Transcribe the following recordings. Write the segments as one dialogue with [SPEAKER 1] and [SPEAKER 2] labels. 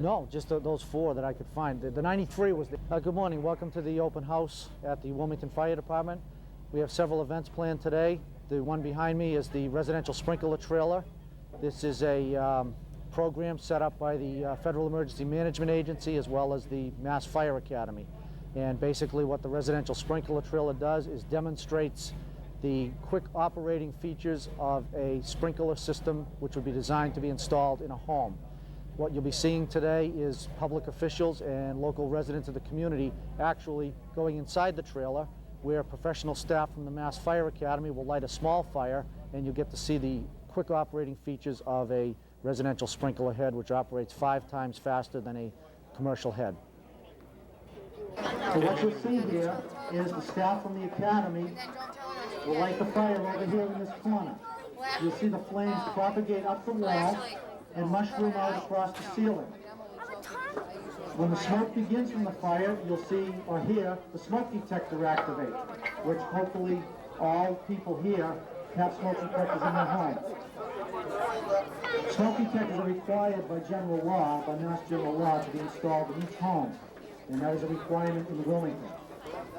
[SPEAKER 1] No, just those 4 that I could find. The 93 was the... good morning. Welcome to the open house at the Wilmington Fire Department. We have several events planned today. The one behind me is the residential sprinkler trailer. This is a program set up by the Federal Emergency Management Agency as well as the Mass Fire Academy. And basically what the residential sprinkler trailer does is demonstrates the quick operating features of a sprinkler system which would be designed to be installed in a home. What you'll be seeing today is public officials and local residents of the community actually going inside the trailer, where professional staff from the Mass Fire Academy will light a small fire, and you'll get to see the quick operating features of a residential sprinkler head, which operates 5 times faster than a commercial head. So what you'll see here is the staff from the Academy will light the fire over here in this corner. You'll see the flames propagate up the wall and mushroom out across the ceiling. When the smoke begins from the fire, you'll see or hear the smoke detector activate, which hopefully all people here have smoke detectors in their home. Smoke detectors are required by general law, by Mass General Law, to be installed in each home, and that is a requirement in Wilmington.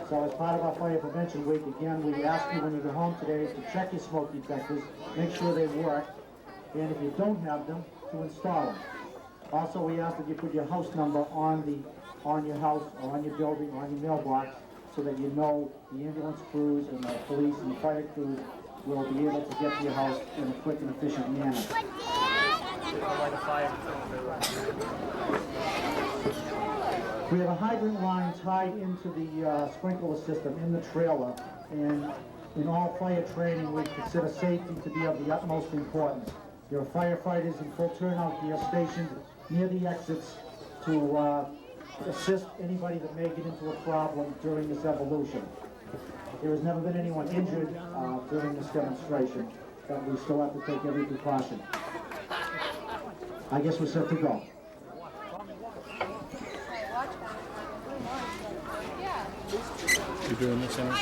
[SPEAKER 1] So as part of our Fire Prevention Week, again, we ask you when you go home today to check your smoke detectors, make sure they work, and if you don't have them, to install them. Also, we ask that you put your house number on your house or on your building or on your mailbox so that you know the ambulance crews and the police and the fire crews will be able to get to your house in a quick and efficient manner. We have a hydrant line tied into the sprinkler system in the trailer, and in all fire training we consider safety to be of the utmost importance. There are firefighters in full turnout here stationed near the exits to assist anybody that may get into a problem during this evolution. There has never been anyone injured during this demonstration, but we still have to take every precaution. I guess we're set to go.
[SPEAKER 2] You're doing this now?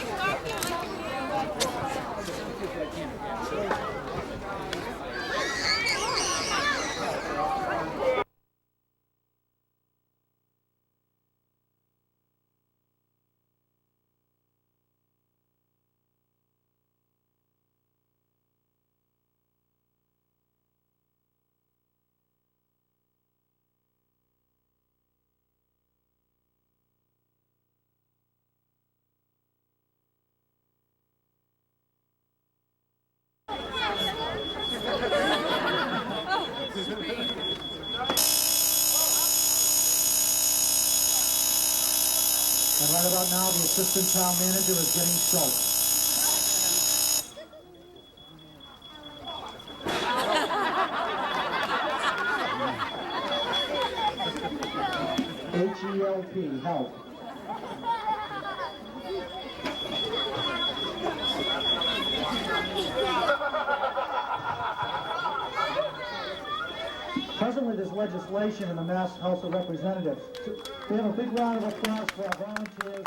[SPEAKER 1] And right about now, the assistant town manager is getting soaked. H-E-L-P, help. Presently, there's legislation in the Mass House of Representatives. We have a big round of applause for our volunteers.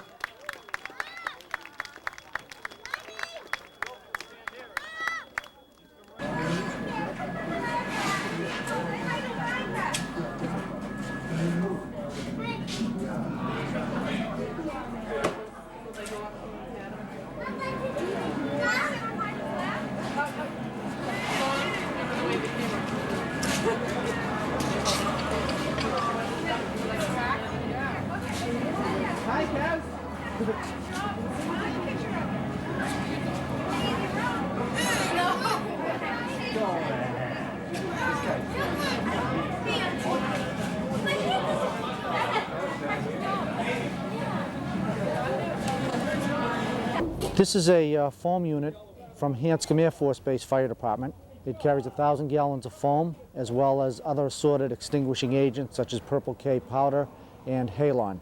[SPEAKER 1] This is a foam unit from Hanscom Air Force Base Fire Department. It carries 1,000 gallons of foam as well as other assorted extinguishing agents such as Purple K powder and halon.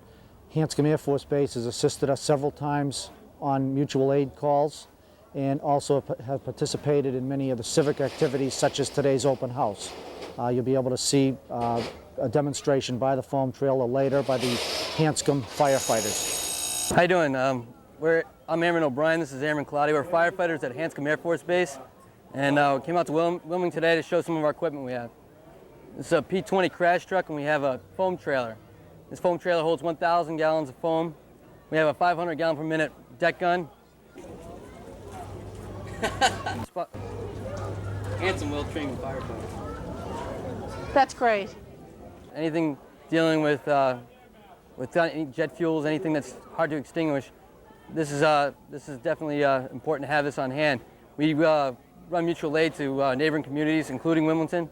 [SPEAKER 1] Hanscom Air Force Base has assisted us several times on mutual aid calls and also have participated in many of the civic activities such as today's open house. You'll be able to see a demonstration by the foam trailer later by the Hanscom firefighters.
[SPEAKER 3] How you doing? I'm Airman O'Brien, this is Airman Claudio. We're firefighters at Hanscom Air Force Base, and we came out to Wilmington today to show some of our equipment we have. This is a P20 crash truck, and we have a foam trailer. This foam trailer holds 1,000 gallons of foam. We have a 500 gallon per minute deck gun. And some well-trained firefighters.
[SPEAKER 4] That's great.
[SPEAKER 3] Anything dealing with any jet fuels, anything that's hard to extinguish, this is definitely important to have this on hand. We run mutual aid to neighboring communities, including Wilmington.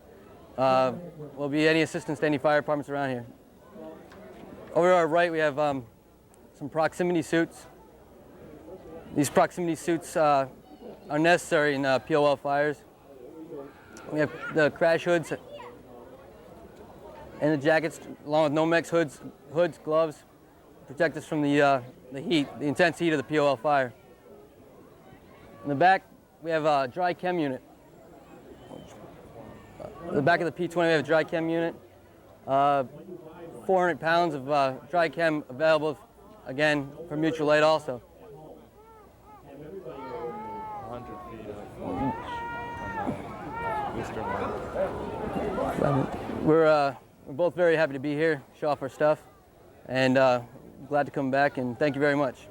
[SPEAKER 3] Will be any assistance to any fire departments around here. Over to our right, we have some proximity suits. These proximity suits are necessary in POL fires. We have the crash hoods and the jackets, along with Nomex hoods, gloves, protect us from the heat, the intense heat of the POL fire. In the back, we have a dry chem unit. In the back of the P20, we have a dry chem unit. 400 pounds of dry chem available, again, for mutual aid also.
[SPEAKER 2] 100 feet of
[SPEAKER 3] We're both very happy to be here, show off our stuff, and glad to come back, and thank you very much.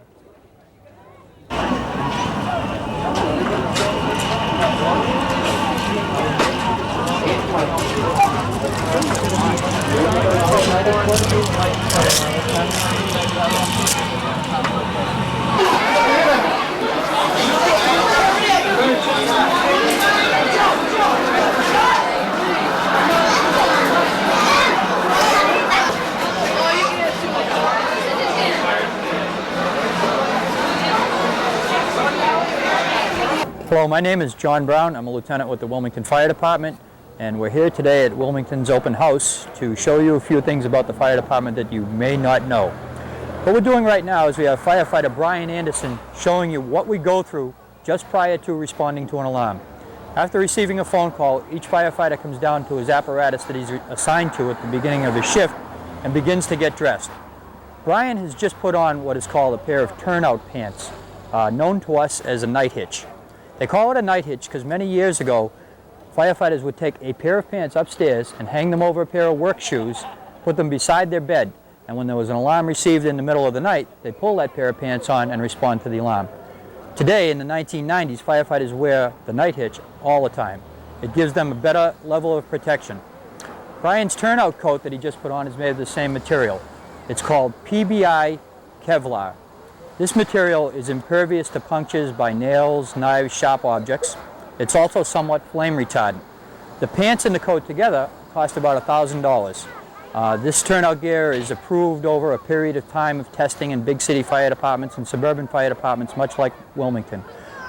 [SPEAKER 5] Hello, my name is John Brown. I'm a lieutenant with the Wilmington Fire Department, and we're here today at Wilmington's open house to show you a few things about the fire department that you may not know. What we're doing right now is we have Firefighter Brian Anderson showing you what we go through just prior to responding to an alarm. After receiving a phone call, each firefighter comes down to his apparatus that he's assigned to at the beginning of his shift and begins to get dressed. Brian has just put on what is called a pair of turnout pants, known to us as a night hitch. They call it a night hitch because many years ago, firefighters would take a pair of pants upstairs and hang them over a pair of work shoes, put them beside their bed, and when there was an alarm received in the middle of the night, they'd pull that pair of pants on and respond to the alarm. Today, in the 1990s, firefighters wear the night hitch all the time. It gives them a better level of protection. Brian's turnout coat that he just put on is made of the same material. It's called PBI Kevlar. This material is impervious to punctures by nails, knives, sharp objects. It's also somewhat flame retardant. The pants and the coat together cost about $1,000. This turnout gear is approved over a period of time of testing in big city fire departments and suburban fire departments, much like Wilmington.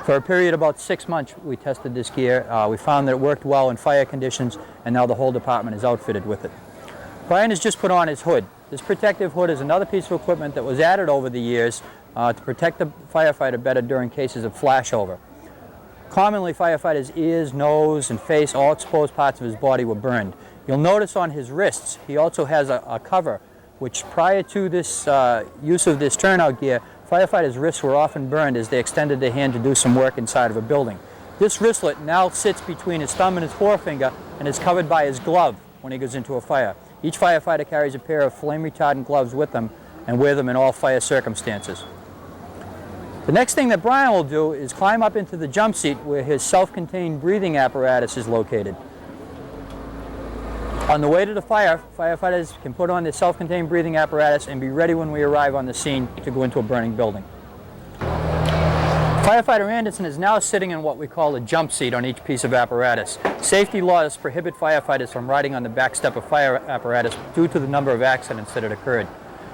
[SPEAKER 5] For a period of about 6 months, we tested this gear. We found that it worked well in fire conditions, and now the whole department is outfitted with it. Brian has just put on his hood. This protective hood is another piece of equipment that was added over the years to protect the firefighter better during cases of flashover. Commonly, firefighters' ears, nose, and face, all exposed parts of his body were burned. You'll notice on his wrists, he also has a cover, which prior to this use of this turnout gear, firefighters' wrists were often burned as they extended their hand to do some work inside of a building. This wristlet now sits between his thumb and his forefinger and is covered by his glove when he goes into a fire. Each firefighter carries a pair of flame-retardant gloves with them and wear them in all fire circumstances. The next thing that Brian will do is climb up into the jump seat where his self-contained breathing apparatus is located. On the way to the fire, firefighters can put on their self-contained breathing apparatus and be ready when we arrive on the scene to go into a burning building. Firefighter Anderson is now sitting in what we call a jump seat on each piece of apparatus. Safety laws prohibit firefighters from riding on the back step of fire apparatus due to the number of accidents that had occurred.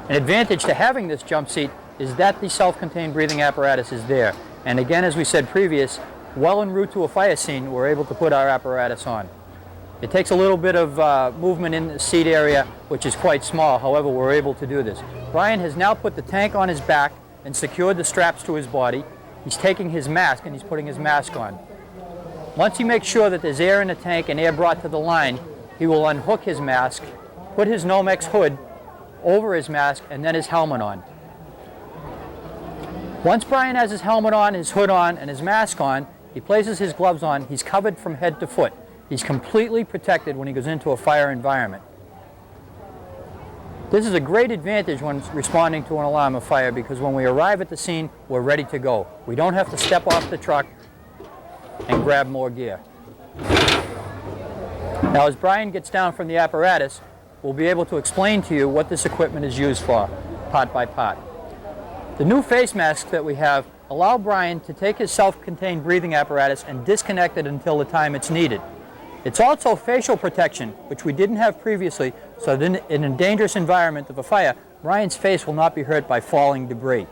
[SPEAKER 5] An advantage to having this jump seat is that the self-contained breathing apparatus is there. And again, as we said previous, well en route to a fire scene, we're able to put our apparatus on. It takes a little bit of movement in the seat area, which is quite small. However, we're able to do this. Brian has now put the tank on his back and secured the straps to his body. He's taking his mask and he's putting his mask on. Once he makes sure that there's air in the tank and air brought to the line, he will unhook his mask, put his Nomex hood over his mask, and then his helmet on. Once Brian has his helmet on, his hood on, and his mask on, he places his gloves on. He's covered from head to foot. He's completely protected when he goes into a fire environment. This is a great advantage when responding to an alarm of fire because when we arrive at the scene, we're ready to go. We don't have to step off the truck and grab more gear. Now, as Brian gets down from the apparatus, we'll be able to explain to you what this equipment is used for, part by part. The new face masks that we have allow Brian to take his self-contained breathing apparatus and disconnect it until the time it's needed. It's also facial protection, which we didn't have previously, so that in a dangerous environment of a fire, Brian's face will not be hurt by falling debris.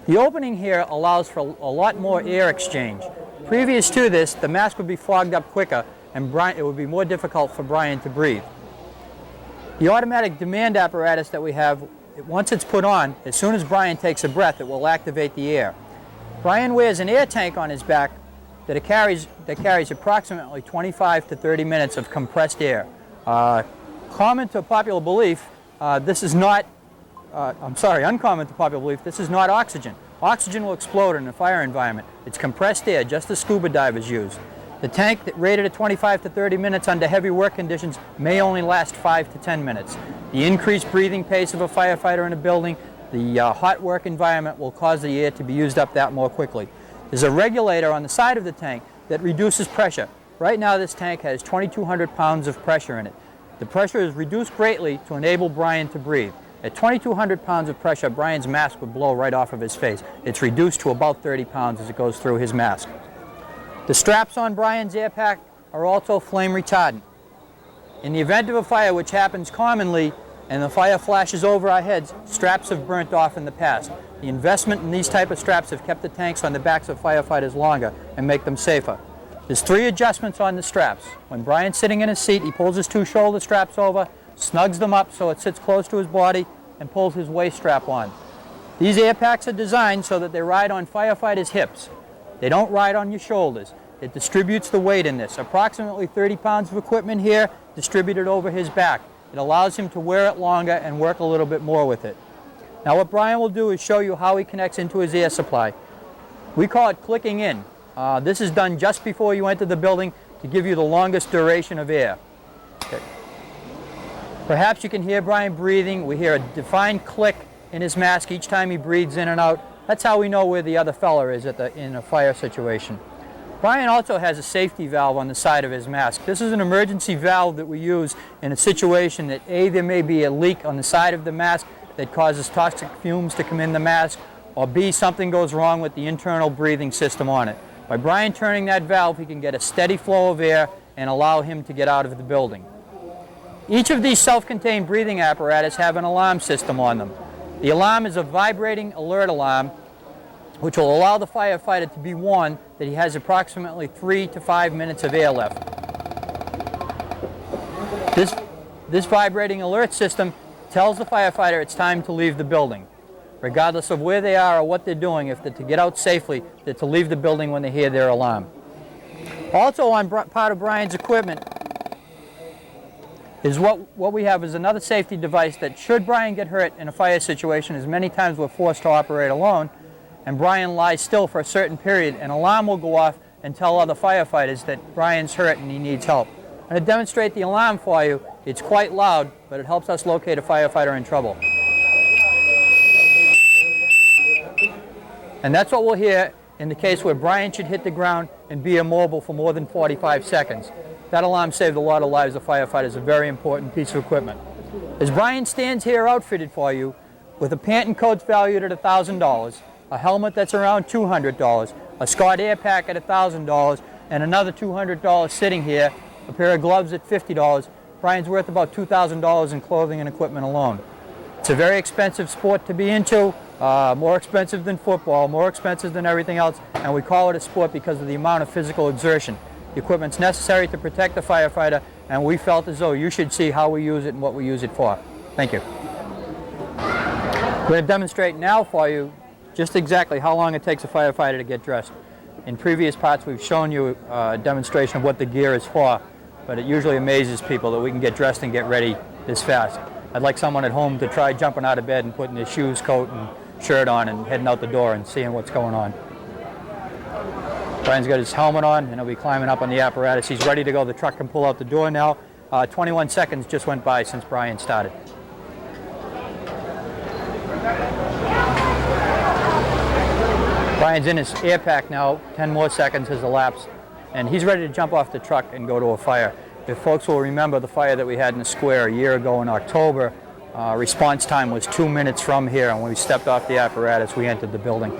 [SPEAKER 5] The opening here allows for a lot more air exchange. Previous to this, the mask would be fogged up quicker, and it would be more difficult for Brian to breathe. The automatic demand apparatus that we have, once it's put on, as soon as Brian takes a breath, it will activate the air. Brian wears an air tank on his back that carries approximately 25 to 30 minutes of compressed air. Uncommon to popular belief, this is not oxygen. Oxygen will explode in a fire environment. It's compressed air, just as scuba divers use. The tank, rated at 25 to 30 minutes under heavy work conditions, may only last 5 to 10 minutes. The increased breathing pace of a firefighter in a building, the hot work environment will cause the air to be used up that more quickly. There's a regulator on the side of the tank that reduces pressure. Right now this tank has 2,200 pounds of pressure in it. The pressure is reduced greatly to enable Brian to breathe. At 2,200 pounds of pressure, Brian's mask would blow right off of his face. It's reduced to about 30 pounds as it goes through his mask. The straps on Brian's air pack are also flame retardant. In the event of a fire, which happens commonly, and the fire flashes over our heads, straps have burnt off in the past. The investment in these type of straps have kept the tanks on the backs of firefighters longer and make them safer. There's 3 adjustments on the straps. When Brian's sitting in his seat, he pulls his 2 shoulder straps over, snugs them up so it sits close to his body, and pulls his waist strap on. These air packs are designed so that they ride on firefighters' hips. They don't ride on your shoulders. It distributes the weight in this. Approximately 30 pounds of equipment here distributed over his back. It allows him to wear it longer and work a little bit more with it. Now what Brian will do is show you how he connects into his air supply. We call it clicking in. This is done just before you enter the building to give you the longest duration of air. Okay. Perhaps you can hear Brian breathing. We hear a defined click in his mask each time he breathes in and out. That's how we know where the other fella is in a fire situation. Brian also has a safety valve on the side of his mask. This is an emergency valve that we use in a situation that A, there may be a leak on the side of the mask that causes toxic fumes to come in the mask, or B, something goes wrong with the internal breathing system on it. By Brian turning that valve, he can get a steady flow of air and allow him to get out of the building. Each of these self-contained breathing apparatus have an alarm system on them. The alarm is a vibrating alert alarm which will allow the firefighter to be warned that he has approximately 3 to 5 minutes of air left. This vibrating alert system tells the firefighter it's time to leave the building. Regardless of where they are or what they're doing, if they're to get out safely, they're to leave the building when they hear their alarm. Also on part of Brian's equipment is what we have is another safety device that should Brian get hurt in a fire situation, as many times we're forced to operate alone, and Brian lies still for a certain period, an alarm will go off and tell other firefighters that Brian's hurt and he needs help. I'm going to demonstrate the alarm for you. It's quite loud, but it helps us locate a firefighter in trouble. And that's what we'll hear in the case where Brian should hit the ground and be immobile for more than 45 seconds. That alarm saved a lot of lives of firefighters, a very important piece of equipment. As Brian stands here outfitted for you with a pant and coats valued at $1,000, a helmet that's around $200, a Scott air pack at $1,000, and another $200 sitting here, a pair of gloves at $50, Brian's worth about $2,000 in clothing and equipment alone. It's a very expensive sport to be into, more expensive than football, more expensive than everything else, and we call it a sport because of the amount of physical exertion. The equipment's necessary to protect the firefighter, and we felt as though you should see how we use it and what we use it for. Thank you. We're going to demonstrate now for you just exactly how long it takes a firefighter to get dressed. In previous parts we've shown you a demonstration of what the gear is for, but it usually amazes people that we can get dressed and get ready this fast. I'd like someone at home to try jumping out of bed and putting their shoes, coat, and shirt on and heading out the door and seeing what's going on. Brian's got his helmet on, and he'll be climbing up on the apparatus. He's ready to go. The truck can pull out the door now. 21 seconds just went by since Brian started. Brian's in his air pack now. 10 more seconds has elapsed, and he's ready to jump off the truck and go to a fire. If folks will remember the fire that we had in the square a year ago in October, response time was 2 minutes from here, and when we stepped off the apparatus, we entered the building.